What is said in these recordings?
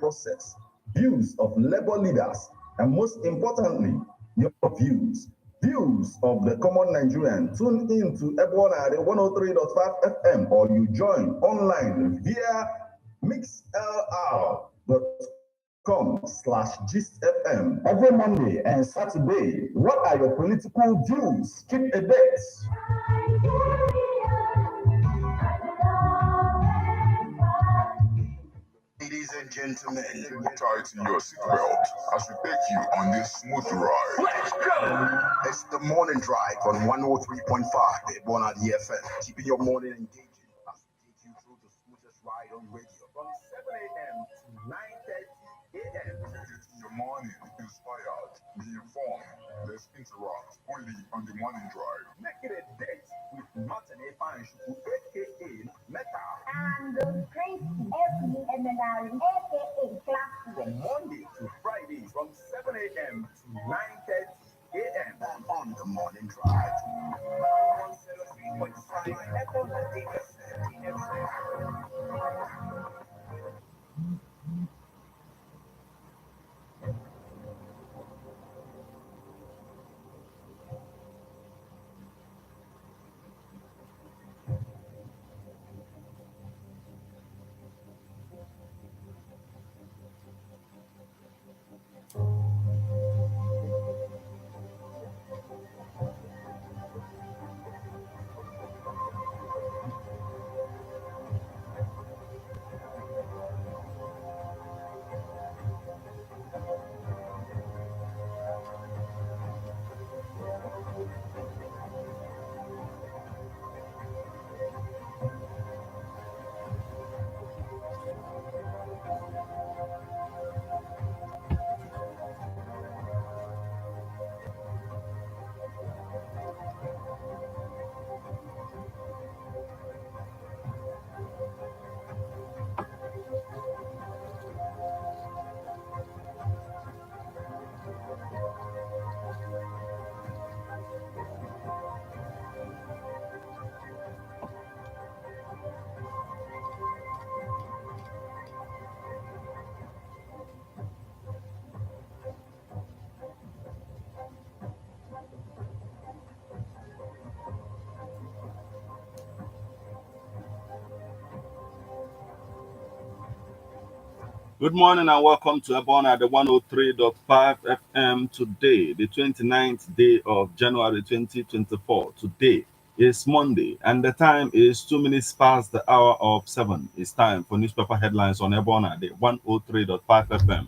process, views of labor leaders, and most importantly, your views of the common Nigerian. Tune in to Ebona at 103.5 FM or you join online via mixlr.com/gistfm every Monday and Saturday. What are your political views? Keep a date. Ladies and gentlemen, tighten your seatbelt as we take you on this smooth ride. Let's go! It's the morning drive on 103.5 Ebona DFM, keeping your morning engaging as we take you through the smoothest ride on radio from 7 a.m. to 9:30 a.m. Getting your morning inspired, be informed. Let's interact only on the morning drive. Make it a date with Martin Efanshuku, aka Meta. And Tracy F.U.M.N.R. aka Classy. From Monday to Friday from 7 a.m. to 9:30 a.m. on the morning drive. 103.5 FM DFM. Good morning and welcome to Ebona at the 103.5 FM today, the 29th day of January 2024. Today is Monday and the time is 2 minutes past the hour of 7. It's time for newspaper headlines on Ebona at the 103.5 FM.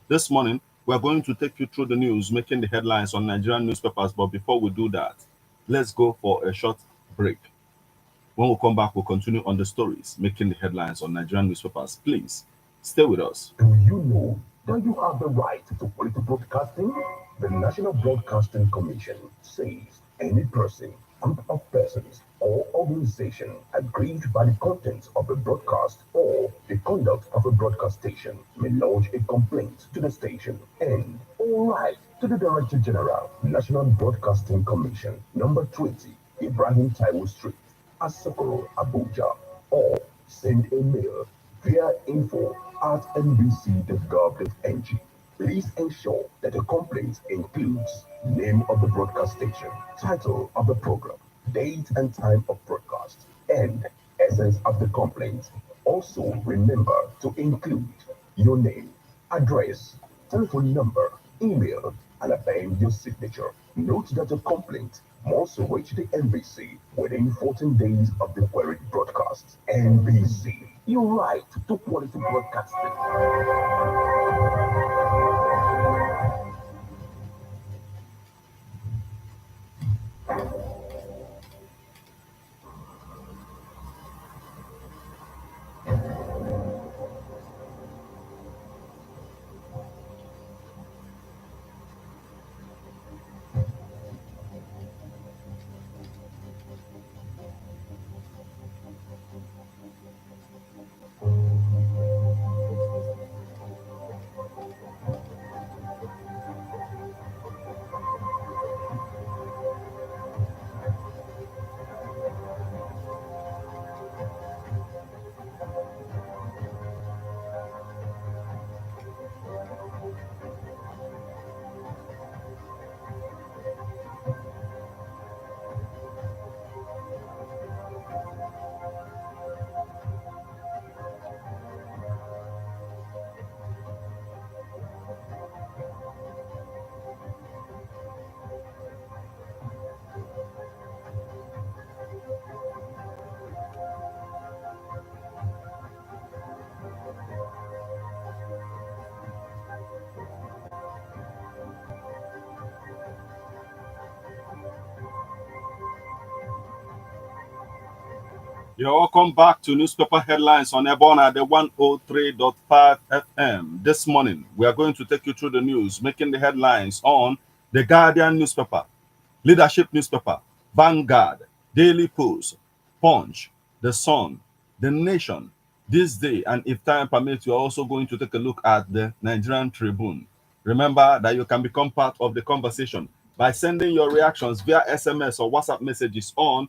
This morning, we're going to take you through the news making the headlines on Nigerian newspapers, but before we do that, let's go for a short break. When we come back, we'll continue on the stories making the headlines on Nigerian newspapers. Please stay with us. Do you know that you have the right to quality broadcasting? The National Broadcasting Commission says any person, group of persons, or organization aggrieved by the content of a broadcast or the conduct of a broadcast station may lodge a complaint to the station and all right to the Director General, National Broadcasting Commission, number 20, Ibrahim Taiwo Street, Asokoro, Abuja, or send a mail via info@nbc.gov.ng. Please ensure that the complaint includes name of the broadcast station, title of the program, date and time of broadcast, and essence of the complaint. Also, remember to include your name, address, telephone number, email, and append your signature. Note that the complaint must reach the NBC within 14 days of the queried broadcast. NBC, your right to quality broadcasting. You're welcome back to Newspaper Headlines on Ebona, the 103.5 FM. This morning, we are going to take you through the news, making the headlines on The Guardian newspaper, Leadership newspaper, Vanguard, Daily Post, Punch, The Sun, The Nation, This Day, and if time permits, you're also going to take a look at the Nigerian Tribune. Remember that you can become part of the conversation by sending your reactions via SMS or WhatsApp messages on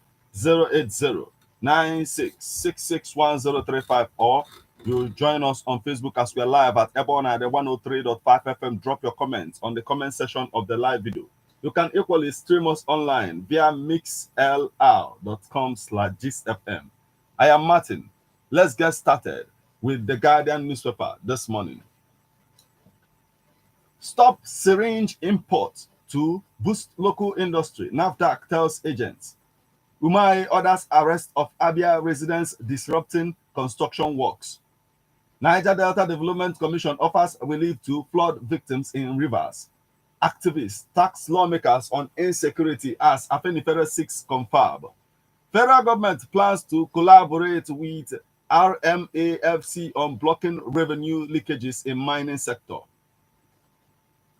080-96661035, or you join us on Facebook as we are live at Ebona the 103.5 FM. Drop your comments on the comment section of the live video. You can equally stream us online via mixlr.com/gistfm. I am Martin. Let's get started with the Guardian newspaper this morning. Stop syringe import to boost local industry, NAFDAC tells agents. Umai orders arrest of Abia residents disrupting construction works. Niger Delta Development Commission offers relief to flood victims in rivers. Activists tax lawmakers on insecurity as Afenifere seeks confab. Federal government plans to collaborate with RMAFC on blocking revenue leakages in mining sector.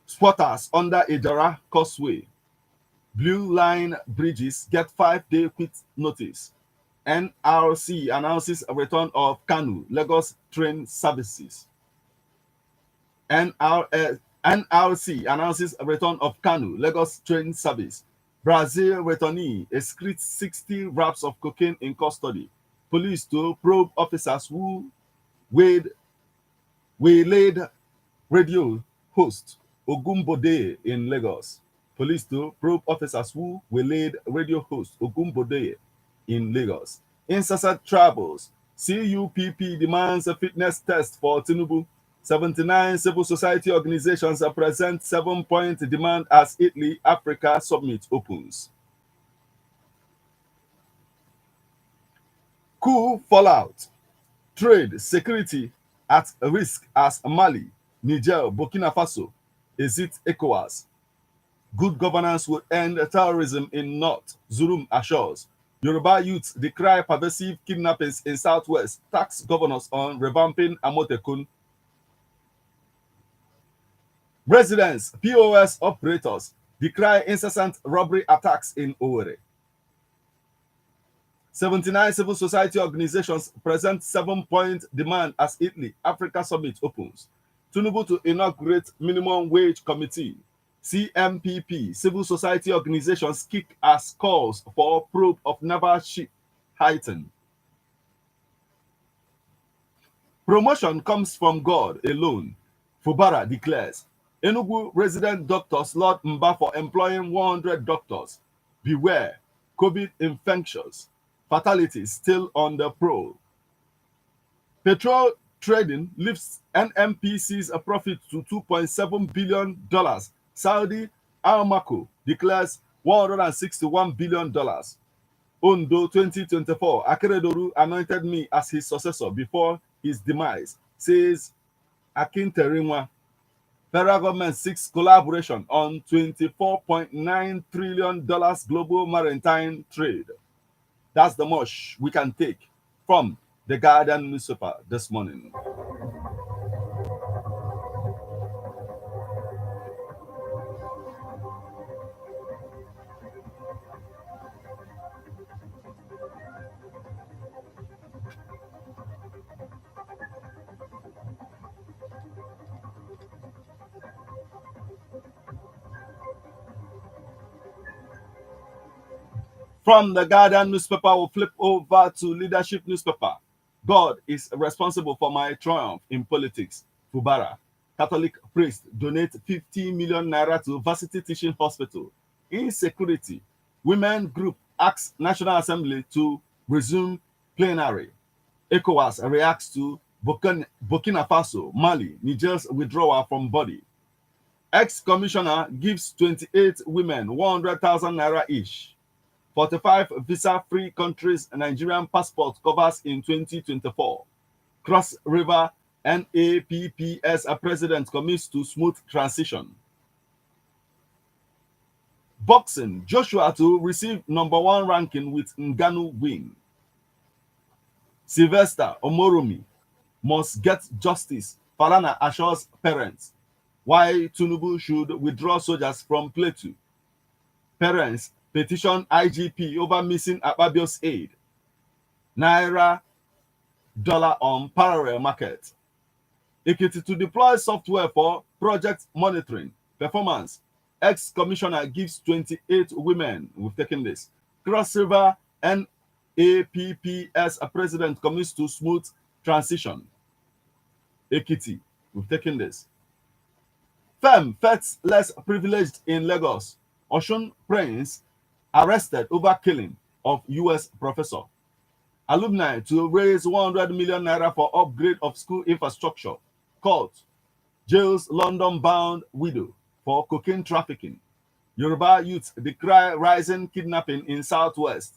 Squatters under Ijara Causeway, Blue Line bridges get 5-day quit notice. NRC announces a return of Kanu Lagos train services. NRC announces a return of Kanu Lagos train service. Brazil returnee excretes 60 wraps of cocaine in custody. Police to probe officers who waylaid radio host Ogumbode in Lagos. Police to probe officers who waylaid radio host Ogumbode in Lagos. Incessant troubles. CUPP demands a fitness test for Tinubu. 79 civil society organizations present 7-point demand as Italy Africa Summit opens. Coup fallout. Trade security at risk as Mali, Niger, Burkina Faso exit ECOWAS. Good governance will end terrorism in North, Zurum assures. Yoruba youths decry pervasive kidnappings in Southwest. Tax governors on revamping Amotekun. Residents, POS operators decry incessant robbery attacks in Owerri. 79 civil society organizations present 7-point demand as Italy Africa Summit opens. Tinubu to inaugurate minimum wage committee. CMPP civil society organizations kick as calls for probe of naval ship heighten. Promotion comes from God alone, Fubara declares. Enugu resident doctors Lord Mba for employing 100 doctors. Beware, COVID infections. Fatalities still on the prowl. Petrol trading lifts NMPC's profit to $2.7 billion. Saudi Aramco declares $161 billion. Ondo 2024, Akeredolu anointed me as his successor before his demise, says Akinterimwa. Federal government seeks collaboration on $24.9 trillion global maritime trade. That's the much we can take from the Guardian newspaper this morning. From the Guardian newspaper, we'll flip over to Leadership newspaper. God is responsible for my triumph in politics. Fubara. Catholic priest donate 50 million naira to Varsity Teaching Hospital. Insecurity. Women group asks National Assembly to resume plenary. ECOWAS reacts to Burkina Faso, Mali, Niger's withdrawal from body. Ex-commissioner gives 28 women 100,000 naira each. 45 visa-free countries Nigerian passport covers in 2024. Cross River NAPPS president commits to smooth transition. Boxing, Joshua to receive #1 ranking with Ngannou win. Sylvester Omoromi must get justice, Falana assures parents. Why Tinubu should withdraw soldiers from Plateau. Parents petition IGP over missing Akpabio's aid. Naira dollar on parallel market. Ekiti to deploy software for project monitoring. Performance. Ex-commissioner gives 28 women. We've taken this. Cross River NAPPS president commits to smooth transition. Ekiti. We've taken this. Femme felt less privileged in Lagos. Osun prince arrested over killing of US professor. Alumni to raise 100 million naira for upgrade of school infrastructure. Court jails London-bound widow for cocaine trafficking. Yoruba youth decry rising kidnapping in Southwest.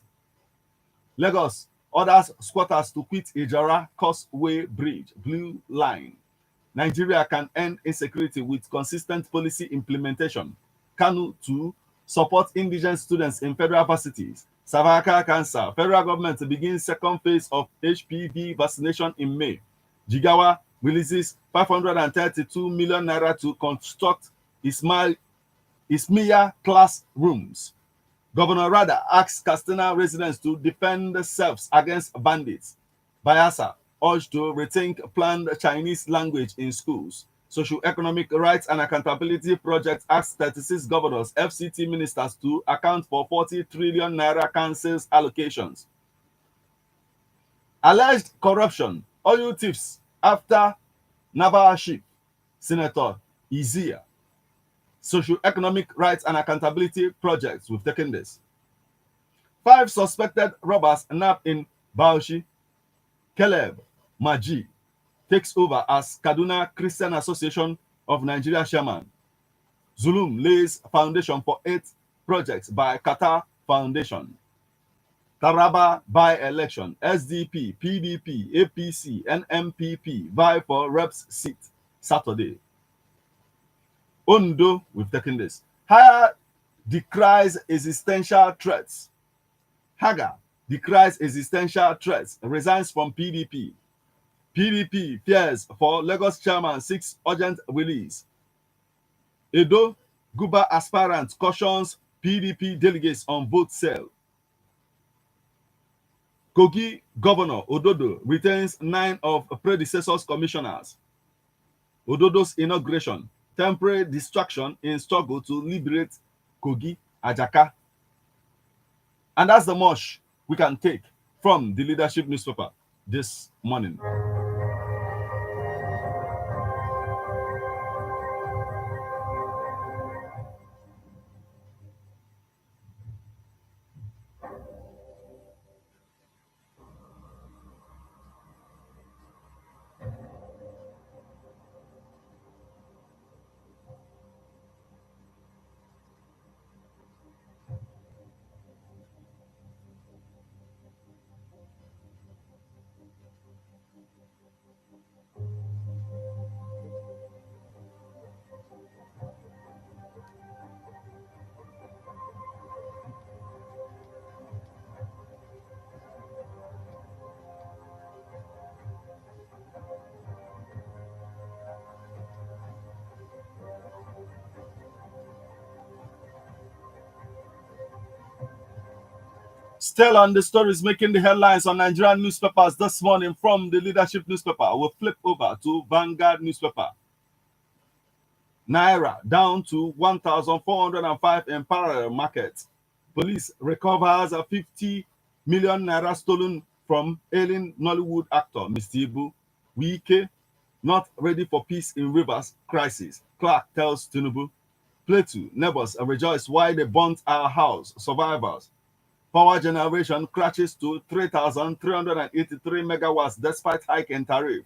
Lagos orders squatters to quit Ijara Causeway Bridge, Blue Line. Nigeria can end insecurity with consistent policy implementation. Kanu to support indigent students in federal varsities. Cervical cancer. Federal government begins second phase of HPV vaccination in May. Jigawa releases 532 million naira to construct Ismiya classrooms. Governor Rada asks Katsina residents to defend themselves against bandits. Bayelsa urged to rethink planned Chinese language in schools. Socio-economic rights and accountability project asks 36 governors, FCT ministers to account for 40 trillion naira council's allocations. Alleged corruption, oil thieves after naval ship. Senator Izia. Socio-economic rights and accountability projects. We've taken this. 5 suspected robbers nabbed in Bauchi. Caleb Maji takes over as Kaduna Christian Association of Nigeria chairman. Zulum lays foundation for 8 projects by Qatar Foundation. Taraba by-election. SDP, PDP, APC, NMPP vie for reps seat Saturday. Ondo, we've taken this. Higher decries existential threats. Haga decries existential threats, resigns from PDP. PDP fears for Lagos chairman 6 urgent release. Edo Guba aspirant cautions PDP delegates on vote sale. Kogi Governor Ododo retains 9 of predecessors commissioners. Ododo's inauguration, temporary distraction in struggle to liberate Kogi Ajaka. And that's the much we can take from the leadership newspaper this morning. Still on the stories making the headlines on Nigerian newspapers this morning from the leadership newspaper. We'll flip over to Vanguard newspaper. Naira down to 1,405 in parallel market. Police recovers a 50 million naira stolen from ailing Nollywood actor Mr. Ibu. Wike not ready for peace in Rivers crisis. Clark tells Tinubu. Plateau neighbors rejoice why they burnt our house. Survivors. Power generation crashes to 3,383 megawatts despite hike in tariff.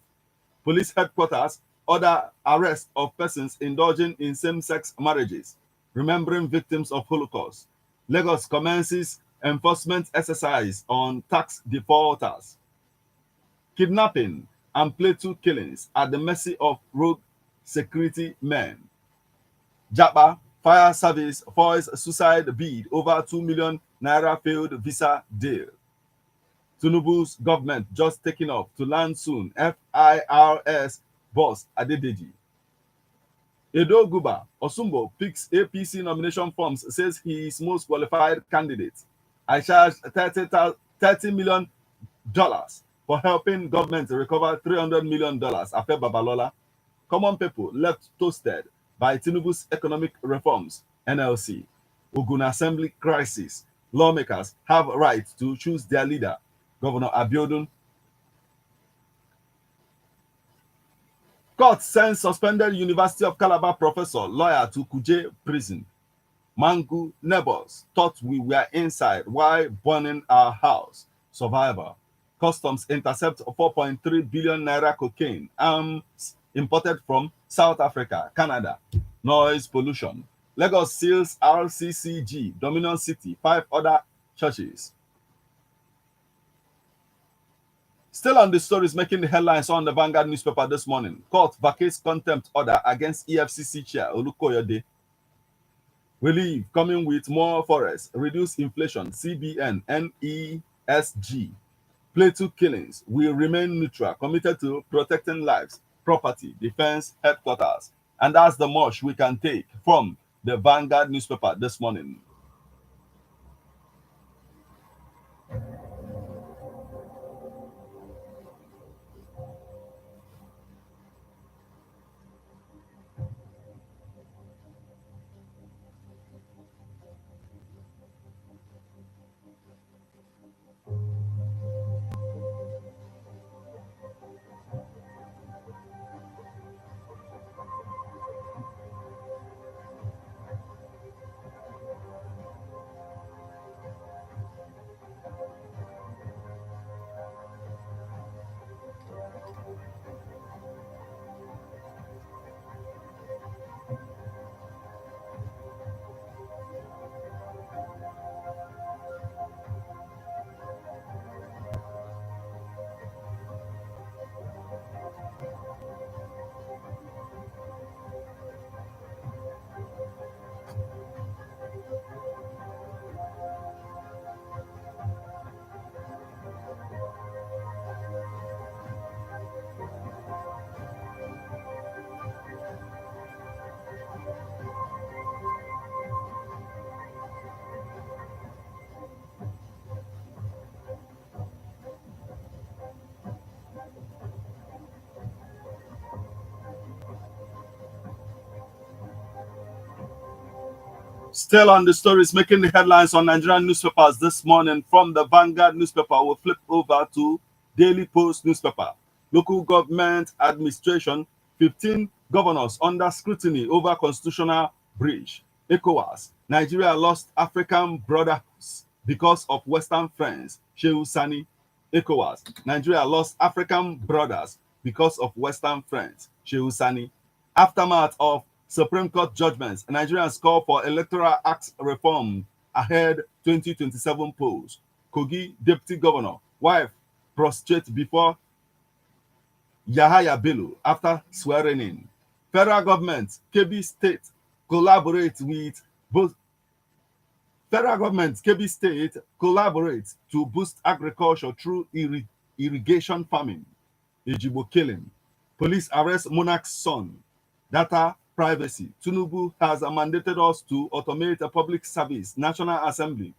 Police headquarters order arrest of persons indulging in same-sex marriages, remembering victims of Holocaust. Lagos commences enforcement exercise on tax defaulters. Kidnapping and Plateau killings at the mercy of rogue security men. Japa Fire Service foils suicide bid over 2 million naira failed visa deal. Tinubu's government just taking off to land soon. FIRS boss Adedeji. Edo Guba Osumbo picks APC nomination forms, says he is most qualified candidate. I charged $30 million for helping government recover $300 million. Afe Babalola. Common people left toasted by Tinubu's economic reforms. NLC. Ogun Assembly crisis. Lawmakers have right to choose their leader. Governor Abiodun. Court sends suspended University of Calabar professor lawyer to Kuje prison. Mangu neighbors thought we were inside while burning our house. Survivor. Customs intercept 4.3 billion naira cocaine imported from South Africa, Canada. Noise pollution. Lagos seals RCCG, Dominion City, 5 other churches. Still on the stories making the headlines on the Vanguard newspaper this morning. Court vacates contempt order against EFCC chair Olukoyede. Relief coming with more forests, reduce inflation, CBN, NESG. Plateau killings will remain neutral, committed to protecting lives, property, defense, headquarters. And that's the much we can take from the Vanguard newspaper this morning. Still on the stories making the headlines on Nigerian newspapers this morning from the Vanguard newspaper, we'll flip over to Daily Post newspaper. Local government administration, 15 governors under scrutiny over constitutional breach. ECOWAS, Nigeria lost African brothers because of Western friends. Shehu Sani. ECOWAS, Nigeria lost African brothers because of Western friends. Shehu Sani. Aftermath of Supreme Court judgments, Nigerians call for Electoral Act reform ahead 2027 polls. Kogi Deputy Governor, wife prostrate before Yahaya Bello after swearing in. Federal government, Kebbi State collaborates with both. Federal government, Kebbi State collaborates to boost agriculture through irrigation farming. Ejigbo killing. Police arrest monarch's son. Data privacy. Tinubu has mandated us to automate a public service. National Assembly.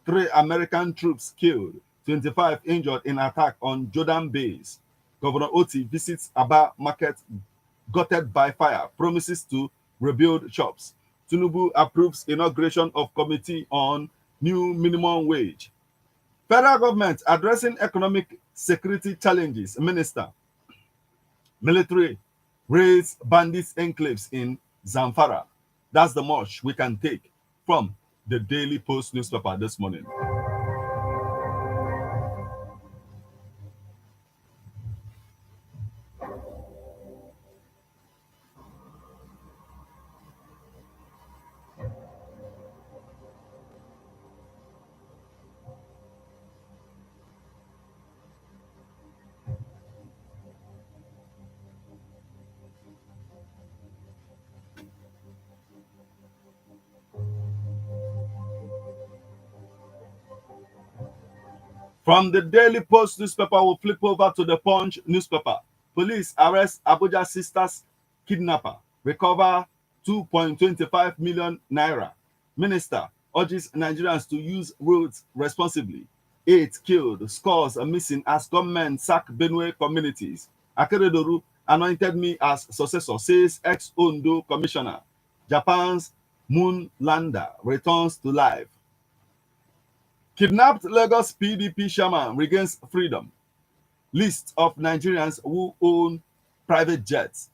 3 American troops killed. 25 injured in attack on Jordan base. Governor Oti visits Aba market gutted by fire. Promises to rebuild shops. Tinubu approves inauguration of committee on new minimum wage. Federal government addressing economic security challenges. Minister. Military raise bandits enclaves in Zamfara. That's the much we can take from the Daily Post newspaper this morning. From the Daily Post newspaper, we'll flip over to the Punch newspaper. Police arrest Abuja sisters kidnapper, recover 2.25 million naira. Minister urges Nigerians to use roads responsibly. 8 killed, scores are missing as gunmen sack Benue communities. Akeredolu anointed me as successor, says ex-Ondo commissioner. Japan's moon lander returns to life. Kidnapped Lagos PDP chairman regains freedom. List of Nigerians who own private jets.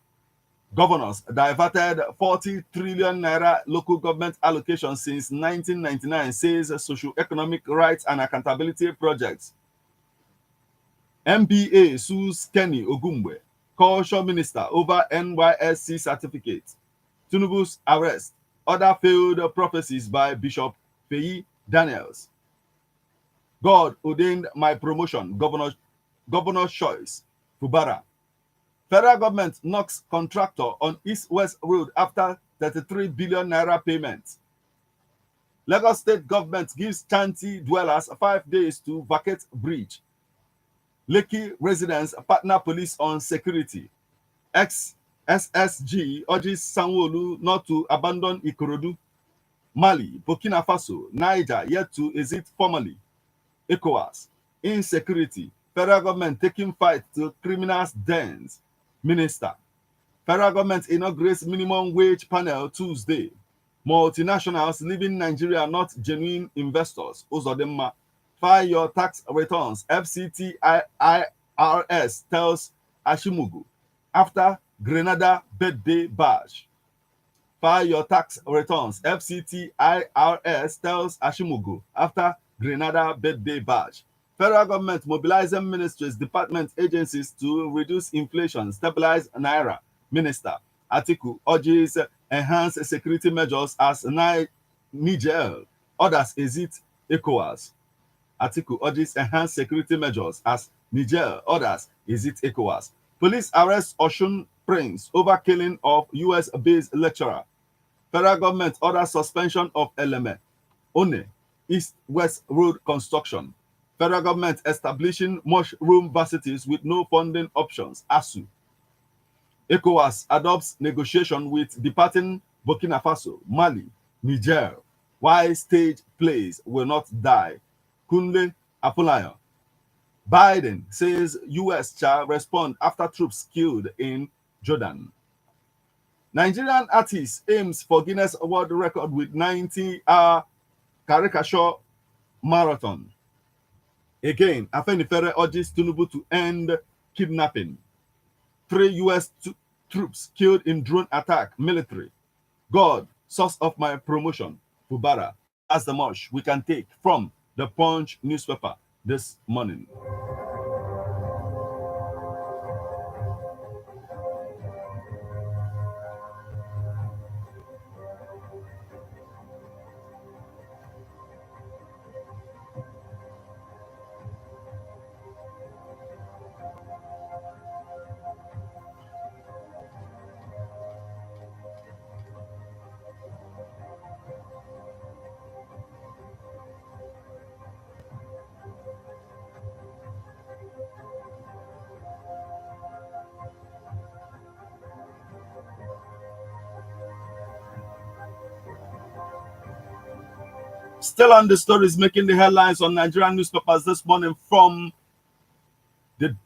Governors diverted 40 trillion naira local government allocation since 1999, says Socio-Economic Rights and Accountability Project. MBA sues Kenny Ogumbe, Culture Minister, over NYSC certificate. Tinubu's arrest. Other failed prophecies by Bishop Feyi Daniels. God ordained my promotion, governor's choice, Fubara. Federal government knocks contractor on East-West Road after 33 billion naira payment. Lagos state government gives Chanti dwellers 5 days to vacate bridge. Lekki residents partner police on security. Ex-SSG urges Sanwo-Olu not to abandon Ikorodu. Mali, Burkina Faso, Niger yet to exit formally. ECOWAS, insecurity, federal government taking fight to criminals' dens. Minister, federal government inaugurates minimum wage panel Tuesday. Multinationals leaving Nigeria not genuine investors. Uzodinma, file your tax returns. FCTIRS tells Ashimugu after Grenada birthday bash. File your tax returns. FCTIRS tells Ashimugu after Grenada birthday bash. Federal government mobilizing ministries, department, agencies to reduce inflation, stabilize Naira. Minister Atiku urges enhanced security measures as Niger orders exit ECOWAS. Atiku urges enhanced security measures as Niger orders exit ECOWAS. Police arrest Osun Prince over killing of US-based lecturer. Federal government orders suspension of Eleme, One, East-West Road construction. Federal government establishing mushroom varsities with no funding options. ASU. ECOWAS adopts negotiation with departing Burkina Faso, Mali, Niger. Why stage plays will not die. Kunle Apolayo. Biden says US shall respond after troops killed in Jordan. Nigerian artist aims for Guinness World Record with 90-hour caricature marathon. Again, Afenifere urges Tinubu to end kidnapping. 3 US troops killed in drone attack, military. God, source of my promotion, Fubara. That's the much we can take from the Punch newspaper this morning. Still on the stories making the headlines on Nigerian newspapers this morning from the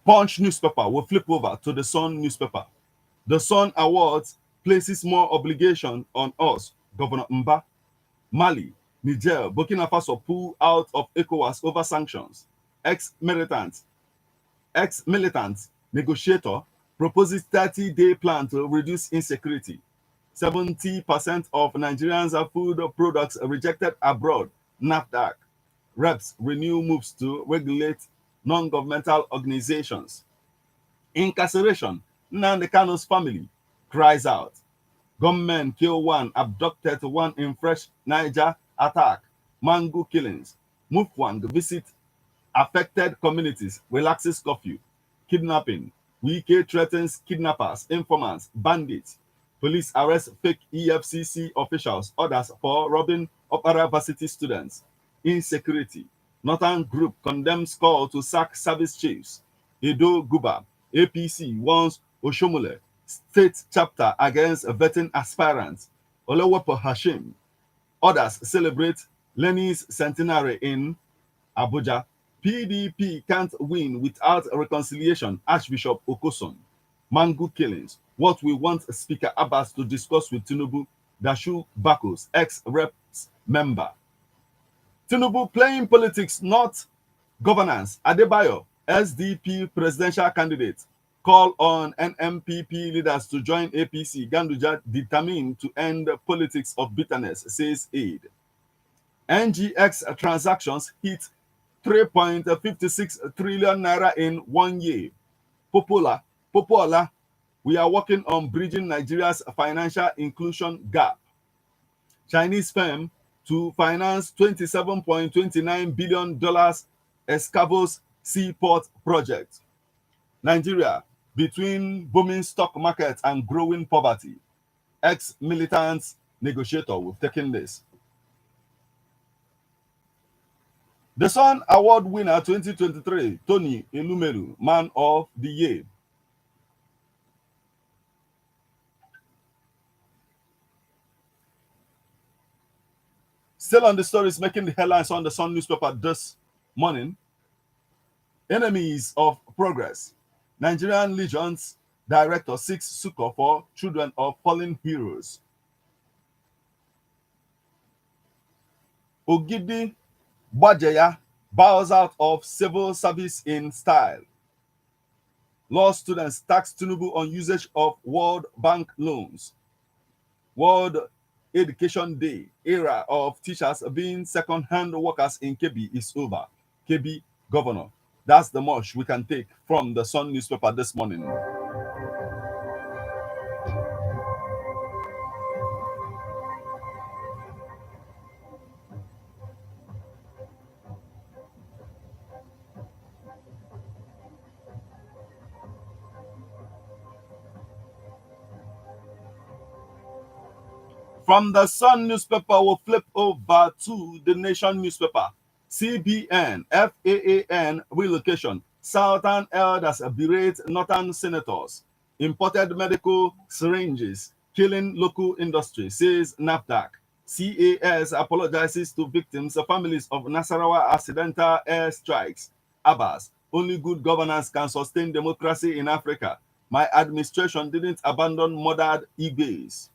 Punch newspaper. We'll flip over to the Sun newspaper. The Sun Awards places more obligation on us, Governor Mba. Mali, Niger, Burkina Faso pull out of ECOWAS over sanctions. Ex-militant negotiator proposes 30-day plan to reduce insecurity. 70% of Nigerians' food products rejected abroad. NAFDAC. Reps renew moves to regulate non-governmental organizations. Incarceration. Nnamdi Kanu's family cries out. Gunmen kill one, abducted one in fresh Niger attack. Mango killings. Mufwang visit affected communities, relaxes curfew. Kidnapping. Wike threatens kidnappers, informants, bandits. Police arrest fake EFCC officials, orders for robbing Opera Varsity students. Insecurity. Northern Group condemns call to sack service chiefs. Edo Guba. APC warns Oshomole. State chapter against vetting aspirants. Olewapo Hashim. Others celebrate Lenin's centenary in Abuja. PDP can't win without reconciliation. Archbishop Okoson. Mangu killings. What we want Speaker Abbas to discuss with Tinubu. Dashu Bakos, ex-reps member. Tinubu playing politics, not governance. Adebayo, SDP presidential candidate. Call on NMPP leaders to join APC. Ganduja determined to end politics of bitterness, says aide. NGX transactions hit 3.56 trillion naira in 1 year. Popola, we are working on bridging Nigeria's financial inclusion gap. Chinese firm to finance $27.29 billion Escavos Seaport project. Nigeria, between booming stock market and growing poverty. Ex-militant negotiator, we've taken this. The Sun Award winner 2023, Tony Elumeru, Man of the Year. Still on the stories making the headlines on the Sun newspaper this morning. Enemies of progress. Nigerian Legion's director seeks succor for children of fallen heroes. Ogidi Bajaya bows out of civil service in style. Law students tax Tinubu on usage of World Bank loans. World Education Day era of teachers being second-hand workers in Kebbi is over. Kebbi governor. That's the much we can take from the Sun newspaper this morning. From the Sun newspaper, we'll flip over to the Nation newspaper. CBN, FAAN relocation. Southern elders berate Northern senators. Imported medical syringes killing local industry, says NAFDAC. CAS apologizes to victims, families of Nasarawa accidental air strikes. Abbas, only good governance can sustain democracy in Africa. My administration didn't abandon murdered Igbe's.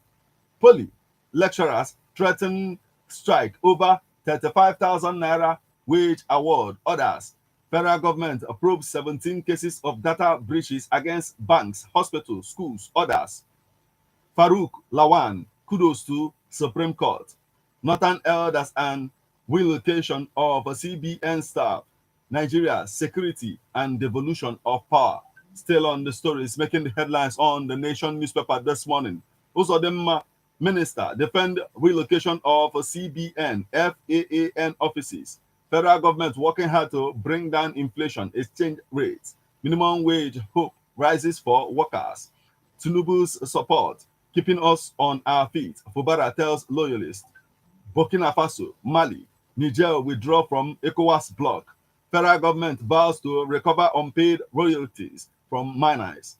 Poly lecturers threaten strike over 35,000 naira wage award. Others, federal government probes 17 cases of data breaches against banks, hospitals, schools. Others, Farouk Lawan, kudos to Supreme Court. Northern elders and relocation of CBN staff. Nigeria, security and devolution of power. Still on the stories making the headlines on the Nation newspaper this morning. Also, the minister defend relocation of CBN, FAAN offices. Federal government working hard to bring down inflation, exchange rates. Minimum wage hope rises for workers. Tinubu's support keeping us on our feet. Fubara tells loyalists. Burkina Faso, Mali, Niger withdraw from ECOWAS bloc. Federal government vows to recover unpaid royalties from miners.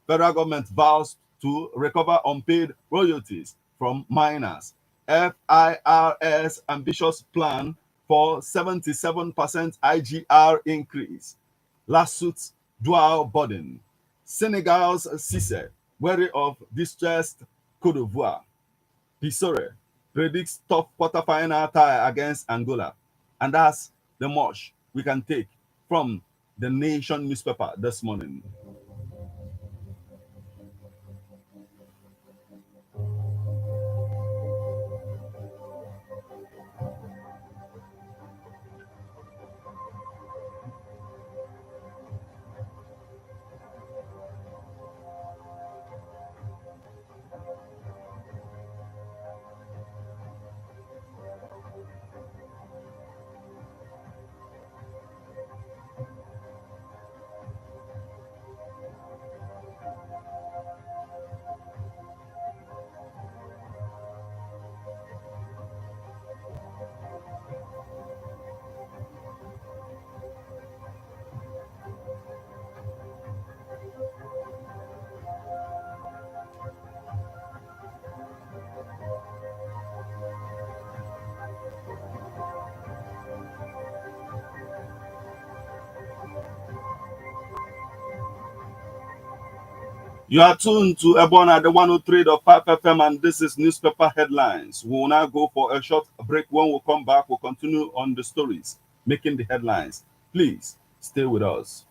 Federal government vows to recover unpaid royalties from miners. FIRS ambitious plan for 77% IGR increase. Lawsuits dual burden. Senegal's Cisse, wary of distressed Cote d'Ivoire. Pisore predicts tough quarterfinal tie against Angola. And that's the much we can take from the Nation newspaper this morning. You are tuned to Ebona at the 103.5 FM, and this is newspaper headlines. We will now go for a short break. When we come back, we'll continue on the stories making the headlines. Please stay with us.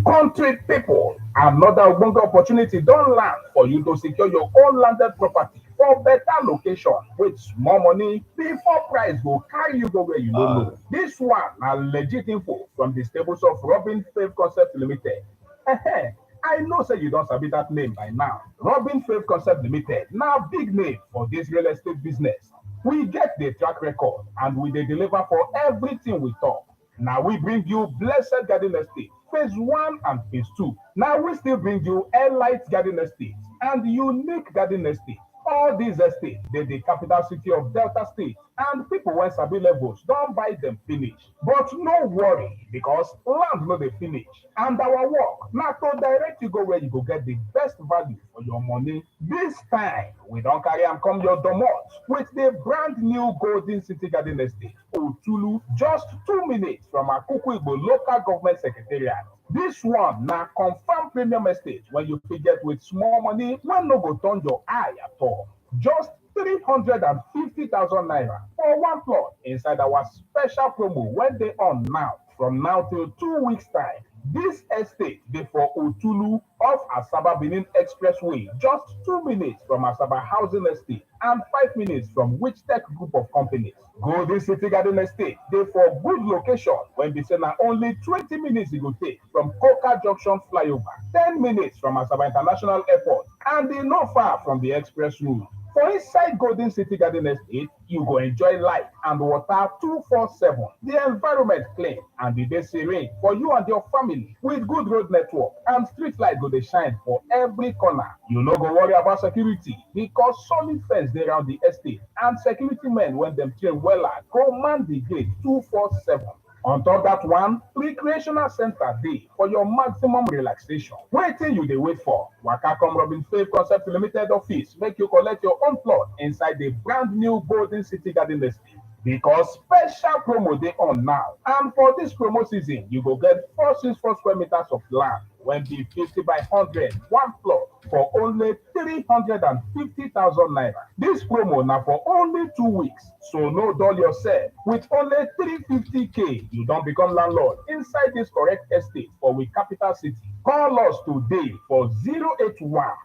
Country people, another Ubuntu opportunity don't land for you to secure your own landed property for better location with small money before price go carry you go where you don't know. This one na legit info from the stables of Robin Faith Concept Limited. I know say you don't sabi that name by now. Robin Faith Concept Limited now big name for this real estate business. We get the track record and we dey deliver for everything we talk. Now we bring you Blessed Garden Estate, phase 1 and phase 2. Now we still bring you Airlight Garden Estate and Unique Garden Estate. All these estates, they're the capital city of Delta State, and people when sabi levels don't buy them finish. But no worry, because land no dey finish. And our work now to direct you go where you go get the best value for your money. This time, we don't carry and come your domot with the brand new Golden City Garden Estate, Otulu, just 2 minutes from Akuku Igbo local government secretariat. This one now confirm premium estate when you get with small money when no go turn your eye at all. Just 350,000 naira for one plot inside our special promo when they on now. From now till 2 weeks time. This estate before Otulu off Asaba Benin Expressway, just 2 minutes from Asaba Housing Estate and 5 minutes from Tech Group of Companies. Golden City Garden Estate, they for good location when they say now only 20 minutes it will take from Coca Junction flyover, 10 minutes from Asaba International Airport, and they not far from the express route. For inside Golden City Garden Estate, you go enjoy light and water 247. The environment clean and the day serene for you and your family with good road network and street light go dey shine for every corner. You no go worry about security because solid fence dey around the estate and security men when them train well go man the gate 247. On top that one, recreational center day for your maximum relaxation. Waiting you dey wait for. Waka come Robin Faith Concept Limited office make you collect your own plot inside the brand new Golden City Garden Estate. Because special promo dey on now. And for this promo season, you go get 464 square meters of land when be 50 by 100, one plot for only 350,000 naira. This promo now for only 2 weeks. So no dull yourself. With only 350k, you don't become landlord inside this correct estate for we capital city. Call us today for 081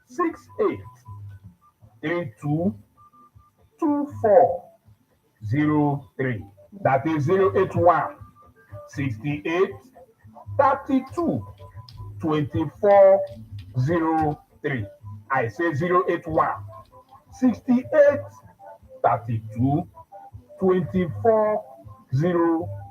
68 32 24 03. That is 081 68 32 24 03. I say 081 68 32 24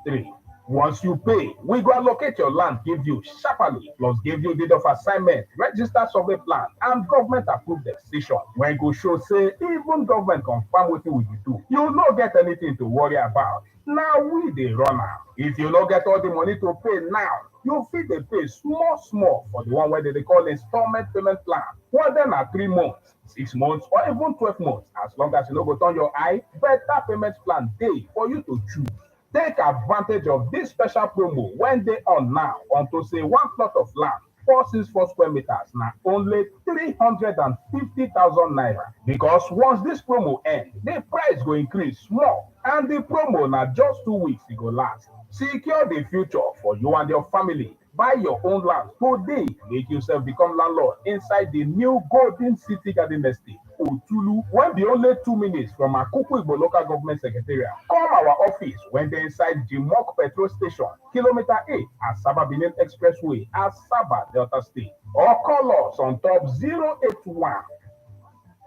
03. Once you pay, we go allocate your land, give you sharply, plus give you deed of assignment, register survey plan, and government approved decision. When go show say even government confirm what we do, you no get anything to worry about. Now we dey run am. If you no get all the money to pay now, you fit dey pay small for the one where they call installment payment plan. Whether na 3 months, 6 months, or even 12 months, as long as you no go turn your eye, better payment plan dey for you to choose. Take advantage of this special promo when they on now unto say one plot of land 464 square meters now only 350,000 naira. Because once this promo end, the price go increase small and the promo now just 2 weeks it go last. Secure the future for you and your family. Buy your own land today. Make yourself become landlord inside the new Golden City Garden Estate, Otulu, when be only 2 minutes from Akuku Igbo local government secretariat. Come our office when they inside Jimok petrol station, kilometer 8, Asaba Benin Expressway, Asaba, Delta State. Or call us on top 081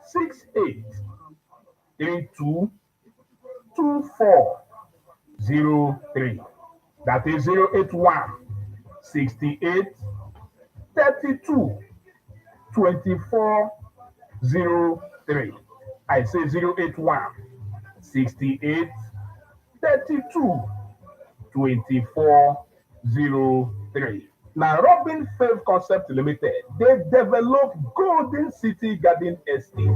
68 32 24 03. That is 081 68 32 24 03. I say 081 68 32 24 03. Now, Robin Faith Concept Limited, they develop Golden City Garden Estate.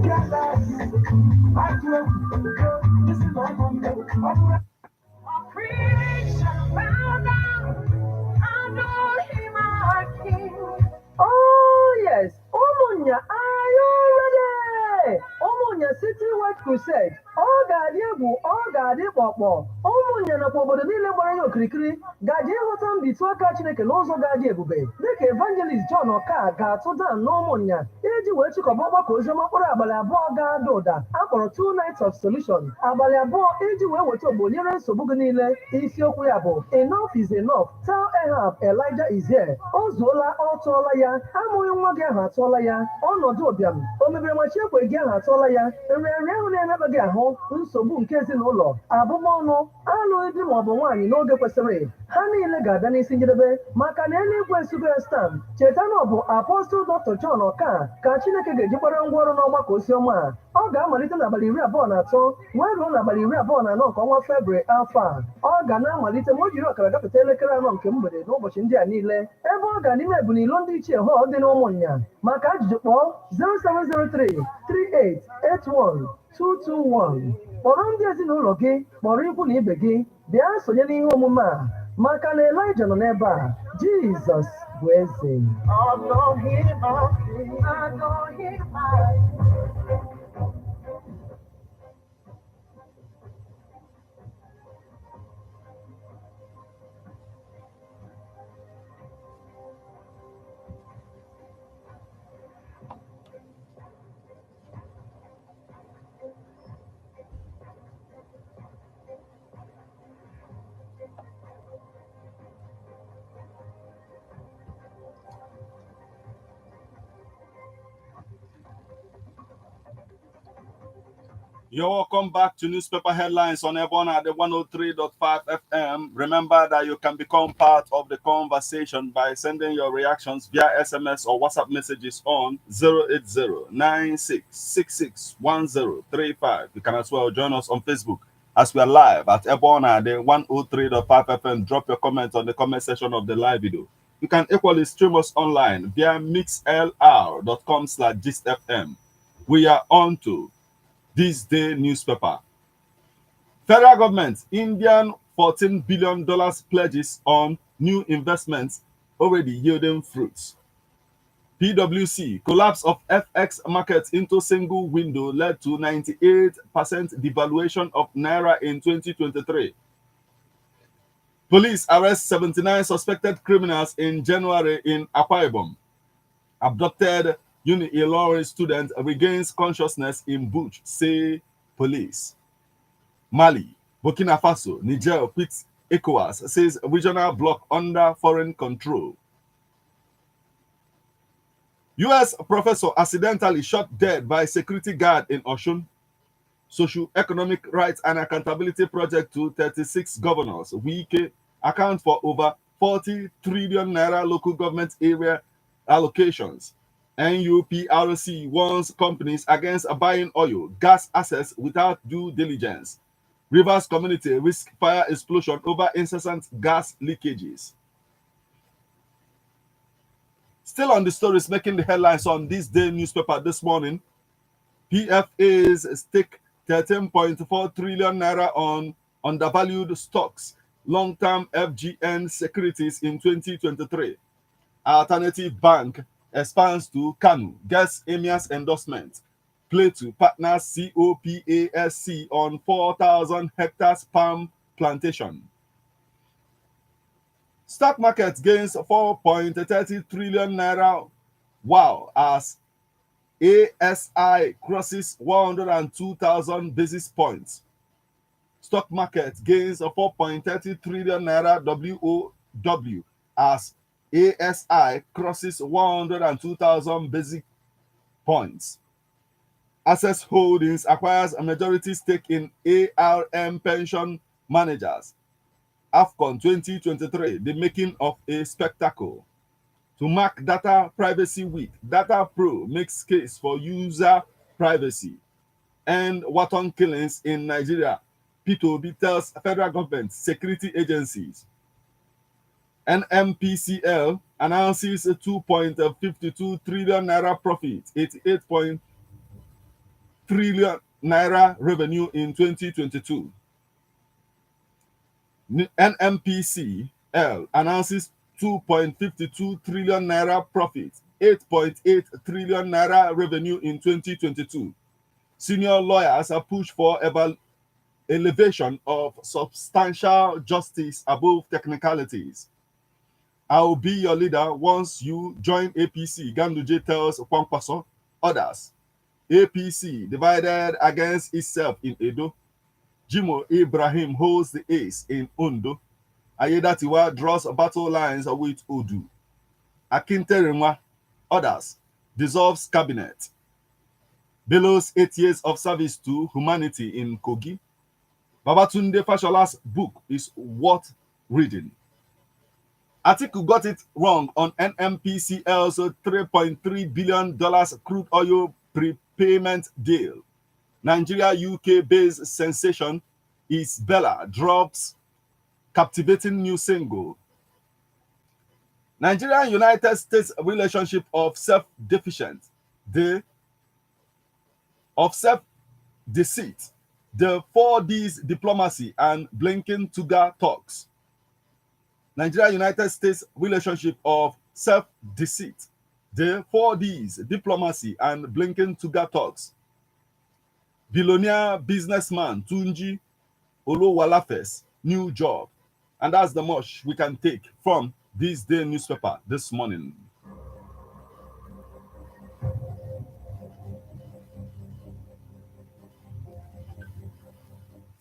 crusade ọ ga-adị egwu ọ ga-adị kpọkpọ ụmụnye nakwa obodo niile gbara ya okirikiri gaji ịhụta mbitụ aka Chineke n'ụzọ ga-adị ebube dịka evangelist John Ọka ga-atụ dan n'ụmụnya iji wee chịkọba ọgbakọ oziọma mkpụrụ abalị abụọ ga-ada ụda akpọrọ 2 Nights of Solution abalị abụọ iji wee weta ogbo nyere nsogbu gị niile isiokwu ya bụ enough is enough. Tell Ahab Elijah is here. O zuola ọ tụọla ya amụghị nwa gị ahụ atụọla ya ọnọdụ ụbịam o mebiri machi ekwe gị ahụ atụọla ya nrịanrịa ahụ na-emebe gị ahụ nsogbu nke ezinụlọ abụmọ ọnụ alụghị di maọbụ nwaanyị n'oge kwesịrị ha niile ga-abịa n'isi njedebe maka na eluigwe esugo stam cheta na ọ bụ apọstụl Dr. John Ọka ka Chineke ga-ejikwara ngwaọrụ n'ọgbakọ oziọma a ọ ga-amalite n'abalị 23 wee ruo n'abalị 24 nke ọnwa Febrụwarị afọ a ọ ga na-amalite ma o jiri ọkara gafeta elekere 4 nke mgbede n'ụbọchị ndị a niile ebe ọ ga n'ime ebunilo ndị ichie họl dị n'ụmụnya maka ajụjụ kpọọ 0703 3881 221 kpọrọ ndị ezinụlọ gị kpọrọ ikwu na ibe gị bịa sonye n'ihe omume a maka na Elaịja nọ n'ebe a Jizọs bụ eze. You're welcome back to Newspaper Headlines on Ebon at the 103.5 FM. Remember that you can become part of the conversation by sending your reactions via SMS or WhatsApp messages on 080-9666-1035. You can as well join us on Facebook as we are live at Ebon at the 103.5 FM. Drop your comments on the comment section of the live video. You can equally stream us online via mixlr.com/gistfm. We are on to this day newspaper. Federal government, Indian $14 billion pledges on new investments already yielding fruits. PwC, collapse of FX markets into single window led to 98% devaluation of Naira in 2023. Police arrest 79 suspected criminals in January in Akwa Ibom. Abducted Uni-Ilorin student regains consciousness in bush, say police. Mali, Burkina Faso, Niger picks ECOWAS, says regional bloc under foreign control. U.S. professor accidentally shot dead by security guard in Osun. Socio-economic rights and accountability project to 36 governors. Wike account for over 40 trillion naira local government area allocations. NUPRC warns companies against buying oil, gas assets without due diligence. Rivers community risk fire explosion over incessant gas leakages. Still on the stories making the headlines on this day newspaper this morning, PFAs stake 13.4 trillion naira on undervalued stocks, long-term FGN securities in 2023. Alternative Bank expands to Kanu, gets Emia's endorsement. Plateau partners COPASC on 4,000 hectares palm plantation. Stock market gains 4.30 trillion naira, wow, as ASI crosses 102,000 basis points. Stock market gains 4.30 trillion naira WOW as ASI crosses 102,000 basis points. Access Holdings acquires a majority stake in ARM Pension Managers. AFCON 2023, the making of a spectacle. To mark Data Privacy Week, Data Pro makes case for user privacy. And Wharton killings in Nigeria. P2B tells federal government security agencies. NMPCL announces a 2.52 trillion naira profit, 88 trillion naira revenue in 2022. NMPCL announces 2.52 trillion naira profit, 8.8 trillion naira revenue in 2022. Senior lawyers are pushed for elevation of substantial justice above technicalities. I'll be your leader once you join APC, Ganduje tells Kwankwaso. Others. APC divided against itself in Edo. Jimo Ibrahim holds the ace in Ondo. Ayedatiwa draws battle lines with Odu. Akinteremwa. Others. Dissolves cabinet. Bellows 8 years of service to humanity in Kogi. Babatunde Fashola's book is worth reading. Atiku got it wrong on NMPCL's $3.3 billion crude oil prepayment deal. Nigeria UK-based sensation is Bella drops captivating new single. Nigeria and United States relationship of self-deficient, self-deceit, the 4Ds diplomacy and Blinken-Tuga talks. Nigeria-United States relationship of self-deceit, the 4Ds diplomacy and Blinken-Tuga talks. Billionaire businessman Tunji Olowalafe's new job. And that's the much we can take from this day newspaper this morning.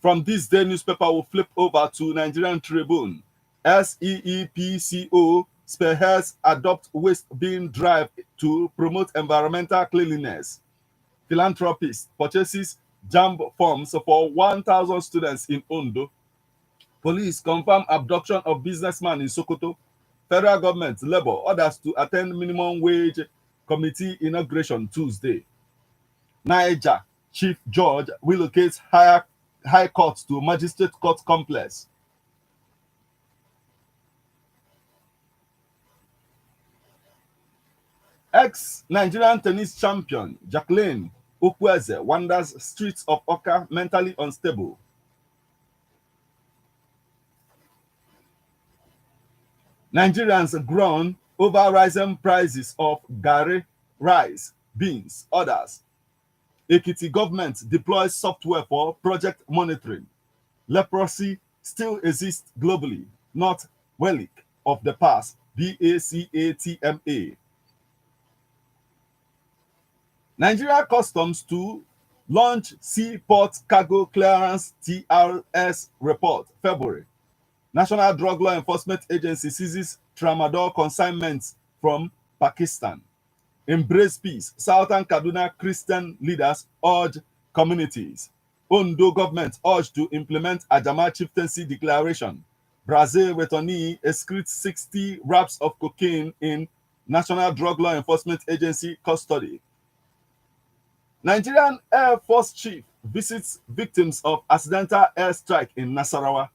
From this day newspaper, we'll flip over to Nigerian Tribune. SEEPCO spearheads adopt waste bin drive to promote environmental cleanliness. Philanthropist purchases JAMB forms for 1,000 students in Ondo. Police confirm abduction of businessman in Sokoto. Federal government labor orders to attend minimum wage committee inauguration Tuesday. Niger Chief Judge relocates High Court to Magistrate Court Complex. Ex-Nigerian tennis champion Jacqueline Okwueze wanders streets of Oka mentally unstable. Nigerians groan over rising prices of garri, rice, beans, others. Ekiti government deploys software for project monitoring. Leprosy still exists globally, not relic of the past. BACATMA. Nigeria Customs to launch Seaport Cargo Clearance TRS report, February. National Drug Law Enforcement Agency seizes tramadol consignments from Pakistan. Embrace peace. Southern Kaduna Christian leaders urge communities. Ondo government urged to implement Ajama chieftaincy declaration. Brazil returnee excretes 60 wraps of cocaine in National Drug Law Enforcement Agency custody. Nigerian Air Force chief visits victims of accidental airstrike in Nasarawa.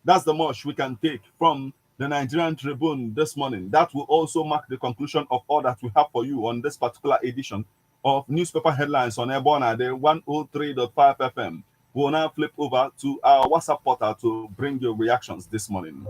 That's the much we can take from the Nigerian Tribune this morning. That will also mark the conclusion of all that we have for you on this particular edition of Newspaper Headlines on Airborne at the 103.5 FM. We'll now flip over to our WhatsApp portal to bring your reactions this morning.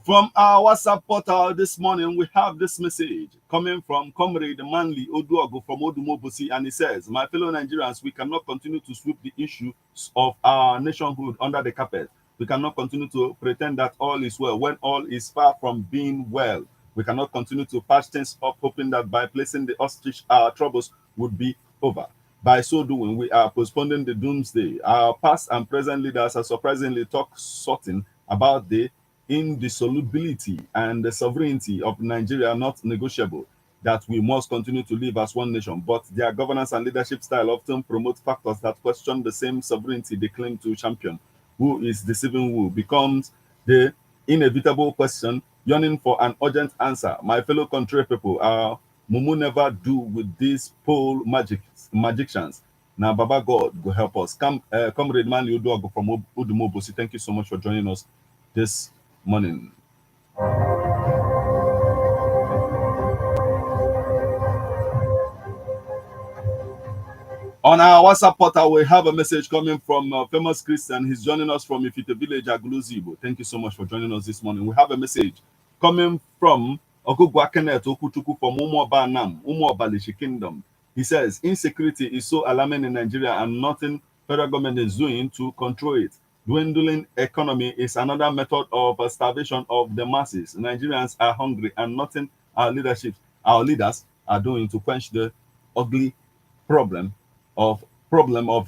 From our WhatsApp portal this morning, we have this message coming from Comrade Manly Oduogo from Odumobosi, and he says, my fellow Nigerians, we cannot continue to sweep the issues of our nationhood under the carpet. We cannot continue to pretend that all is well when all is far from being well. We cannot continue to patch things up, hoping that by placing the ostrich, our troubles would be over. By so doing, we are postponing the doomsday. Our past and present leaders are surprisingly sorting about the indissolubility and the sovereignty of Nigeria are not negotiable, that we must continue to live as one nation, but their governance and leadership style often promote factors that question the same sovereignty they claim to champion. who is deceiving who becomes the inevitable question, yearning for an urgent answer. My fellow country people, mumu never do with these pole magicians. Now, Baba God will help us. Comrade Manly Uduago from Udumobosi, thank you so much for joining us this morning. On our WhatsApp portal, we have a message coming from Famous Christian. He's joining us from Ifite Village, Aguluzibo. Thank you so much for joining us this morning. We have a message coming from Okugwa Kenneth Okuchuku from Umuoba Nam, Umuoba Lishi Kingdom. He says, insecurity is so alarming in Nigeria and nothing federal government is doing to control it. Dwindling economy is another method of starvation of the masses. Nigerians are hungry and nothing our leaders are doing to quench the ugly problem of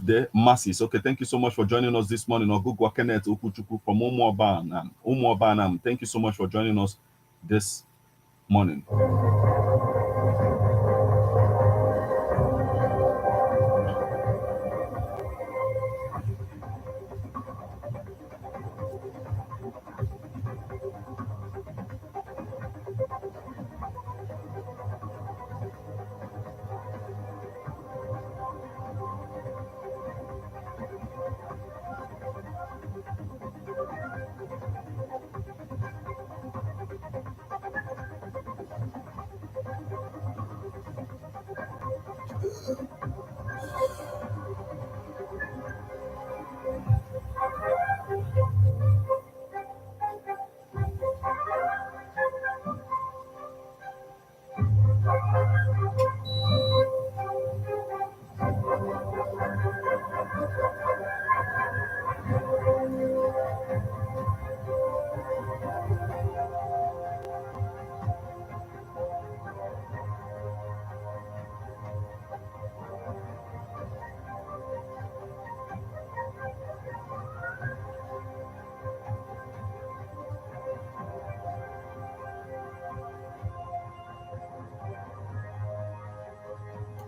the masses. Okay, thank you so much for joining us this morning. Ogugwa Kenneth Okuchuku from Umuobanam. Thank you so much for joining us this morning.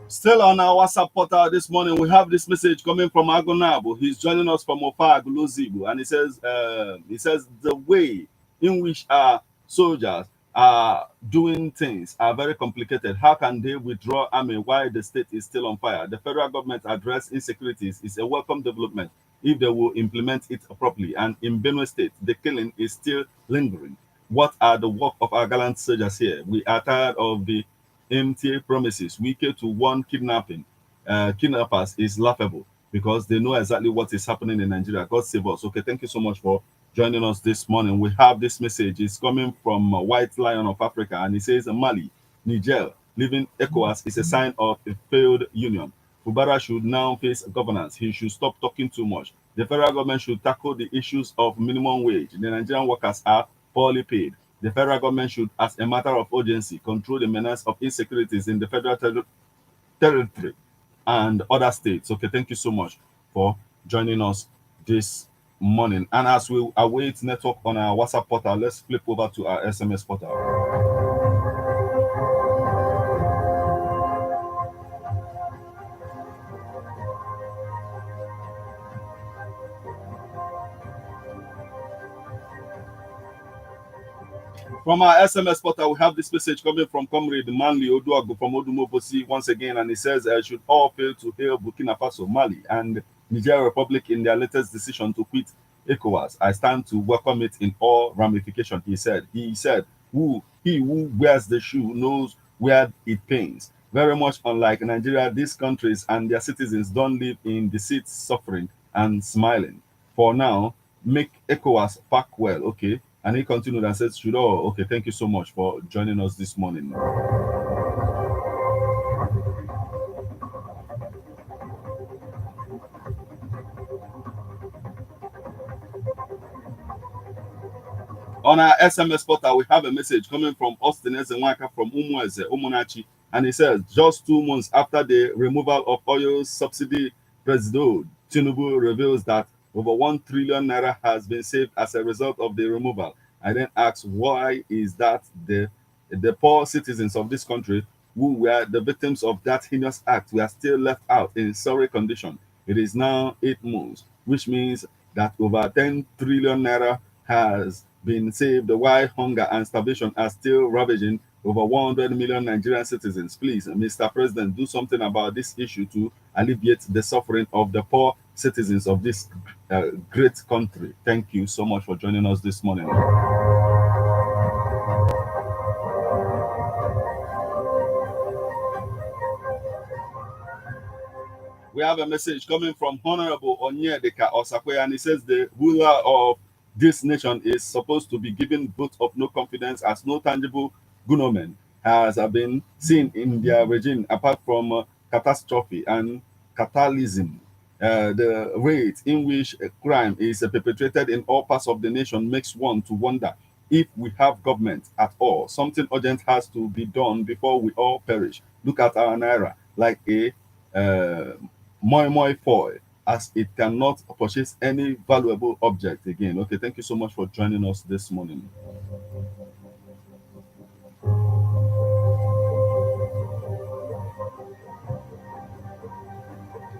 Still on our WhatsApp portal this morning, we have this message coming from Agonabo. He's joining us from Ofa Aguluzibu, and he says the way in which our soldiers are doing things are very complicated. How can they withdraw army while the state is still on fire? The federal government address insecurities is a welcome development if they will implement it properly. And in Benue State, the killing is still lingering. What are the work of our gallant soldiers here? We are tired of the empty promises. Wike to one kidnappers is laughable because they know exactly what is happening in Nigeria. God save us. Okay, thank you so much for joining us this morning. We have this message. It's coming from White Lion of Africa, and he says Mali, Niger, leaving ECOWAS is a sign of a failed union. Fubara should now face governance. He should stop talking too much. The federal government should tackle the issues of minimum wage. The Nigerian workers are poorly paid. The federal government should, as a matter of urgency, control the menace of insecurities in the federal territory and other states. Okay, thank you so much for joining us this morning. And as we await network on our WhatsApp portal, let's flip over to our SMS portal. From our SMS portal, we have this message coming from Comrade Manly Oduago from Odumobosi once again, and he says, should all fail to hail Burkina Faso, Mali, and Niger Republic in their latest decision to quit ECOWAS. I stand to welcome it in all ramifications, he said. He said, he who wears the shoe knows where it pains. Very much unlike Nigeria, these countries and their citizens don't live in deceit, suffering, and smiling. For now, make ECOWAS pack well, okay? And he continued and said, okay, thank you so much for joining us this morning. On our SMS portal, we have a message coming from Austin Ezenwaka from Umunachi, and he says, just 2 months after the removal of oil subsidy, President Tinubu reveals that over 1 trillion naira has been saved as a result of the removal. I then asked, why is that the poor citizens of this country who were the victims of that heinous act were still left out in sorry condition? It is now 8 months, which means that over 10 trillion naira has been saved while hunger and starvation are still ravaging over 100 million Nigerian citizens. Please, Mr. President, do something about this issue to alleviate the suffering of the poor citizens of this great country. Thank you so much for joining us this morning. We have a message coming from Honorable Onyedeka Osakwe, and he says the ruler of this nation is supposed to be given vote of no confidence as no tangible government has been seen in their regime apart from catastrophe and catalysm. The rate in which crime is perpetrated in all parts of the nation makes one to wonder if we have government at all. Something urgent has to be done before we all perish. Look at our naira like a moi foil, as it cannot purchase any valuable object again. Okay, thank you so much for joining us this morning.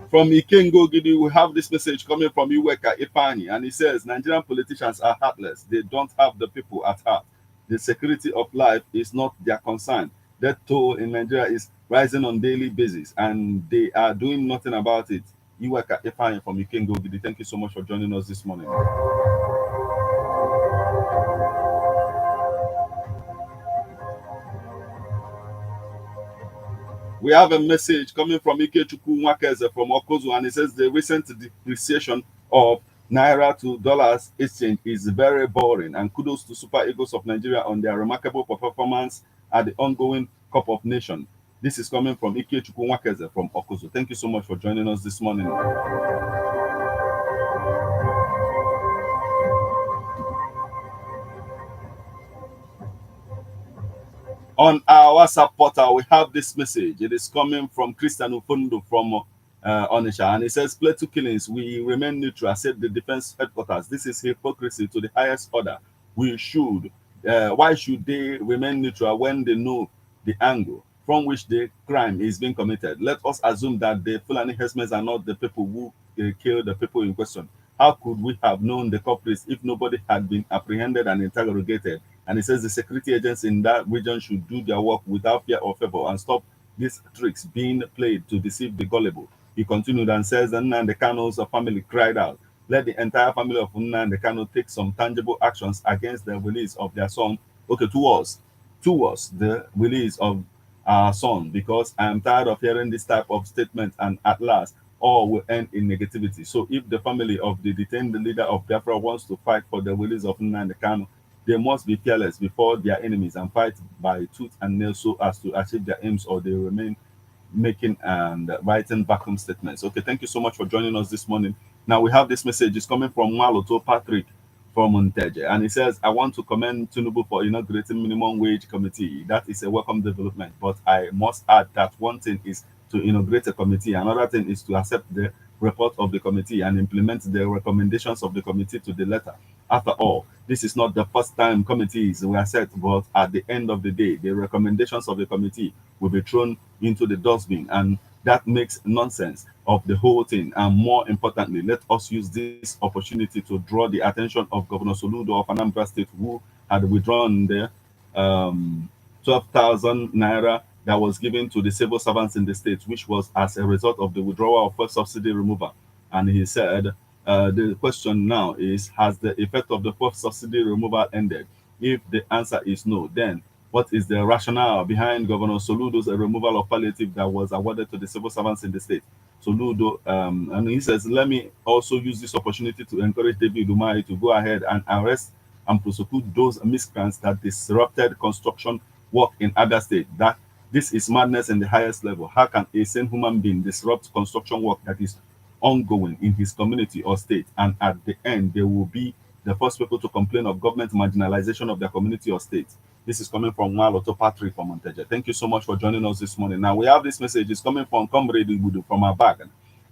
From Ikengo Gidi, we have this message coming from Iweka Ipani, and he says Nigerian politicians are heartless. They don't have the people at heart. The security of life is not their concern. Death toll in Nigeria is rising on daily basis, and they are doing nothing about it. Iweka Ipani from Ikengo Gidi, thank you so much for joining us this morning. We have a message coming from Ikechukwu Nwakeze from Okozu, and it says the recent depreciation of Naira to dollars exchange is very boring, and kudos to Super Eagles of Nigeria on their remarkable performance at the ongoing Cup of Nations. This is coming from Ikechukwu Nwakeze from Okozu. Thank you so much for joining us this morning. On our WhatsApp portal, we have this message. It is coming from Christian Ufondo from Onisha, and it says, "Plateau killings, we remain neutral," said the defense headquarters. This is hypocrisy to the highest order. Why should they remain neutral when they know the angle from which the crime is being committed? Let us assume that the Fulani herdsmen are not the people who killed the people in question. How could we have known the culprits if nobody had been apprehended and interrogated? And it says the security agents in that region should do their work without fear or favor and stop these tricks being played to deceive the gullible. He continued and says, Nnamdi Kanu's family cried out, let the entire family of Nnamdi Kanu take some tangible actions against the release of their son, towards the release of our son, because I am tired of hearing this type of statement, and at last all will end in negativity. So if the family of the detained leader of Biafra wants to fight for the release of Nnamdi Kanu, they must be fearless before their enemies and fight by tooth and nail so as to achieve their aims, or they remain making and writing vacuum statements. Okay, thank you so much for joining us this morning. Now we have this message. It's coming from Maloto Patrick from Monteje, and he says, I want to commend Tinubu for inaugurating minimum wage committee. That is a welcome development, but I must add that one thing is to inaugurate a committee, another thing is to accept the report of the committee and implement the recommendations of the committee to the letter. After all, this is not the first time committees were set, but at the end of the day, the recommendations of the committee will be thrown into the dustbin, and that makes nonsense of the whole thing. And more importantly, let us use this opportunity to draw the attention of Governor Soludo of Anambra State, who had withdrawn the 12,000 naira that was given to the civil servants in the state, which was as a result of the withdrawal of first subsidy removal. And he said, the question now is, has the effect of the first subsidy removal ended? If the answer is no, then what is the rationale behind Governor Soludo's removal of palliative that was awarded to the civil servants in the state? Soludo, and he says, let me also use this opportunity to encourage David Umahi to go ahead and arrest and prosecute those miscreants that disrupted construction work in Abia State. That this is madness in the highest level. How can a sane human being disrupt construction work that is ongoing in his community or state, and at the end they will be the first people to complain of government marginalization of their community or state? This is coming from Waloto Patrick from Monteja. Thank you so much for joining us this morning. Now we have this message. It's coming from Comrade Ibudu from our bag,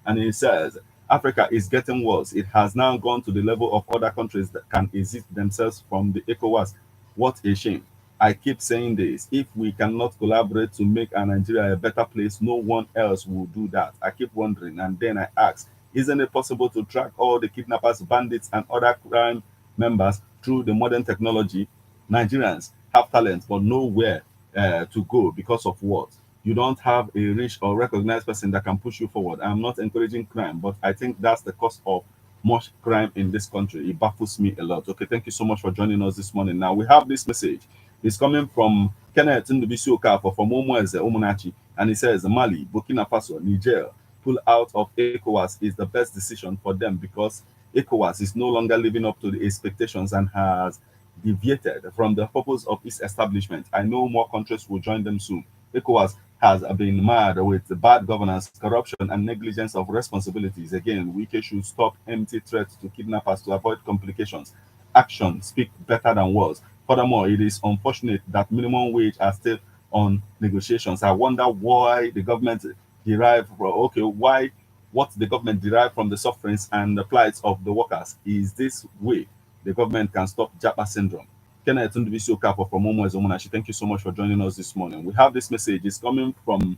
and it says, Africa is getting worse. It has now gone to the level of other countries that can exist themselves from the ECOWAS. What a shame. I keep saying this. If we cannot collaborate to make our Nigeria a better place, no one else will do that. I keep wondering, and then I ask, Isn't it possible to track all the kidnappers, bandits, and other crime members through the modern technology? Nigerians have talent, but nowhere to go because of what? You don't have a rich or recognized person that can push you forward. I'm not encouraging crime, but I think that's the cause of much crime in this country. It baffles me a lot. Okay, thank you so much for joining us this morning. Now we have this message. It's coming from Kenneth Ndubisi Okafor from Umueze, Umunachi, and he says Mali, Burkina Faso, Niger pull out of ECOWAS is the best decision for them because ECOWAS is no longer living up to the expectations and has deviated from the purpose of its establishment. I know more countries will join them soon. ECOWAS has been mad with bad governance, corruption, and negligence of responsibilities. Again, we should stop empty threats to kidnappers to avoid complications. Action speak better than words. Furthermore, it is unfortunate that minimum wage are still on negotiations. I wonder why the government derive from, okay, why what the government derive from the sufferings and the plights of the workers is this way the government can stop Japa syndrome. Kenneth Ndubisi Okafor from Momo Ezomunashi, thank you so much for joining us this morning. We have this message. It's coming from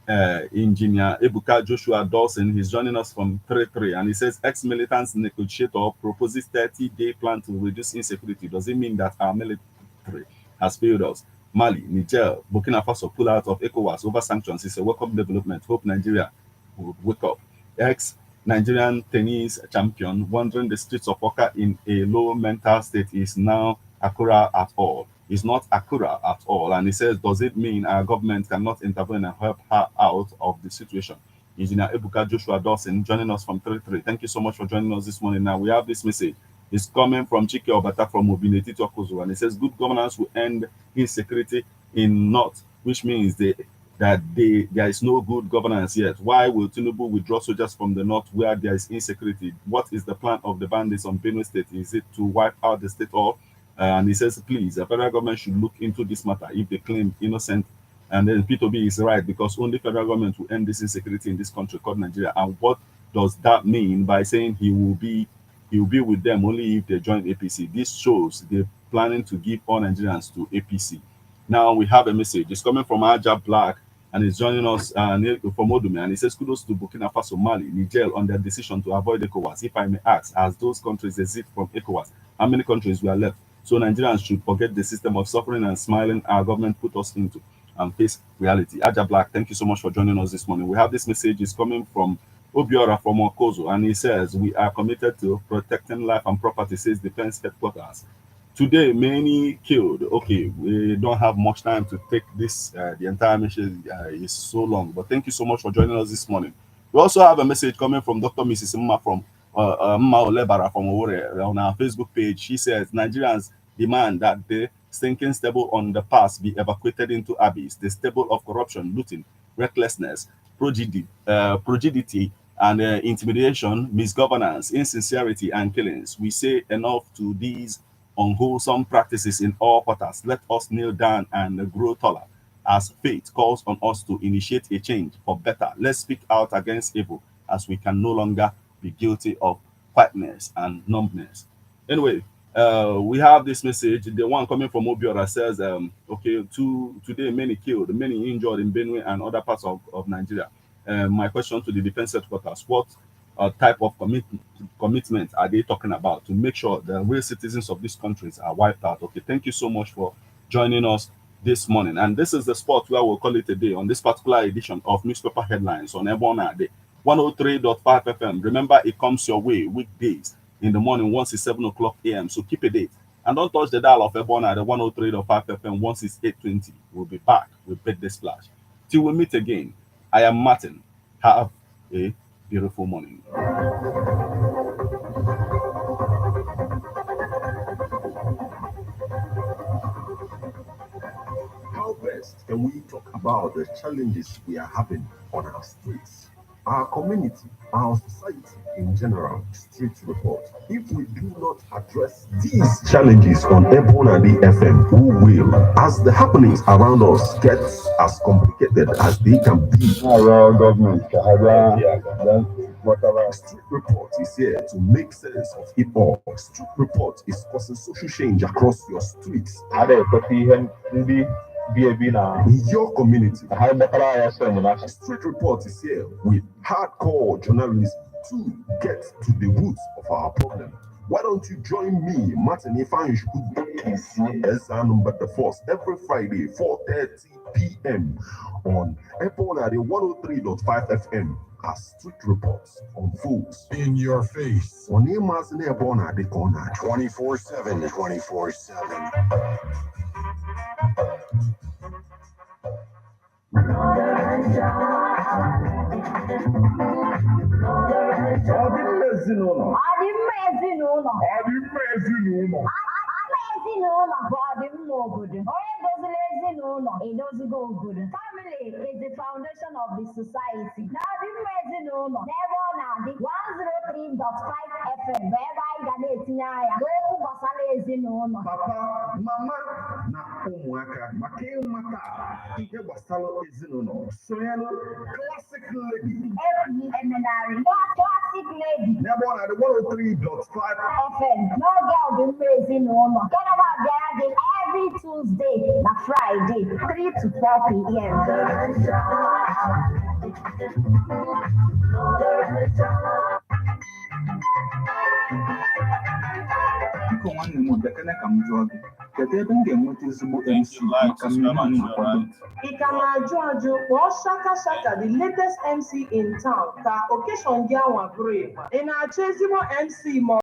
Engineer Ebuka Joshua Dawson. He's joining us from 33, and he says ex-militants negotiator proposes 30-day plan to reduce insecurity. Does it mean that our military has failed us? Mali, Niger, Burkina Faso pull out of ECOWAS over sanctions is a welcome development. Hope Nigeria will wake up. Ex-Nigerian tennis champion wandering the streets of Oka in a low mental state is now Akura at all. Is not Akura at all. And he says, does it mean our government cannot intervene and help her out of the situation? Engineer Ebuka Joshua Dawson joining us from 33. Thank you so much for joining us this morning. Now we have this message. It's coming from Chike Obata from Obineti Tokozo, and it says good governance will end insecurity in North, which means there is no good governance yet. Why will Tinubu withdraw soldiers from the North where there is insecurity? What is the plan of the bandits on Benue State? Is it to wipe out the state all? And he says, please, the federal government should look into this matter if they claim innocent. And then P2B is right, because only federal government will end this insecurity in this country called Nigeria. And what does that mean by saying he will be with them only if they join APC? This shows they're planning to give all Nigerians to APC. Now we have a message. It's coming from Aja Black, and he's joining us from Odume, and he says, kudos to Burkina Faso, Mali, Niger on their decision to avoid ECOWAS. If I may ask, as those countries exit from ECOWAS, how many countries were left? So Nigerians should forget the system of suffering and smiling our government put us into and face reality. Aja Black, thank you so much for joining us this morning. We have this message is coming from Obiora from Okozo, and he says, we are committed to protecting life and property, says Defense Headquarters. Today, many killed. Okay, we don't have much time to take this. The entire mission is so long, but thank you so much for joining us this morning. We also have a message coming from Dr. Mrs. Mma from Mma Olebara from Owore on our Facebook page. She says, Nigerians demand that the stinking stable on the past be evacuated into abyss, the stable of corruption, looting, recklessness, prodigy, and intimidation, misgovernance, insincerity, and killings. We say enough to these unwholesome practices in all quarters. Let us kneel down and grow taller as faith calls on us to initiate a change for better. Let's speak out against evil as we can no longer be guilty of quietness and numbness. Anyway, we have this message. The one coming from Obiora says, okay, today many killed, many injured in Benue and other parts of Nigeria. My question to the defense headquarters, what type of commitment are they talking about to make sure the real citizens of these countries are wiped out? Okay, thank you so much for joining us this morning. And this is the spot where we'll call it a day on this particular edition of Newspaper Headlines on Ebona Day, 103.5 FM. Remember, it comes your way weekdays in the morning once it's 7 o'clock a.m. So keep a date. And don't touch the dial of Ebona at the 103.5 FM once it's 8:20. We'll be back with Birthday Splash. Till we meet again, I am Martin. Have a beautiful morning. How best can we talk about the challenges we are having on our streets, our community, our society in general? Street report. If we do not address these challenges on Ebona FM, who will? As the happenings around us get as complicated as they can be. Our government, whatever. Street Report is here to make sense of it all. Street Report is causing social change across your streets. your community. Street Report is here with hardcore journalism to get to the roots of our problem. Why don't you join me, Martin Ifanjuku, number the first every Friday, 4:30 p.m. on Ebona 103.5 FM as Street Reports unfolds In your face. on Emas in Ebona the corner 24/7. 24/7. ezinụlọ bụ ọdịmma obodo. Onye doziri ezinụlọ edozigo obodo. Family is the foundation of the society. Na ọdịmma ezinụlọ n'ebe ọ na-adị 103.5 FM bụ ebe anyị ga na-etinye anya n'okwu gbasara ezinụlọ. papa mama na ụmụaka maka ịmata ihe gbasara ezinụlọ sonyelu classic lady Emenarị Classic Lady n'ebe ọ na-adị 103.5 FM n'oge ọdịmma ezinụlọ. Nke na-abịara gị every Tuesday na Friday 3 to 4 p.m. Biko nwanne m bekene ka m jụọ gị kedu ebe m ga-enweta ezigbo MC maka mmemme anyị na-akwado? Ị ka na-ajụ ajụ kpọọ Shaka Shaka the latest MC in town ka occasion gị anwa bụrụ ịgba. Ị na-achọ ezigbo MC ma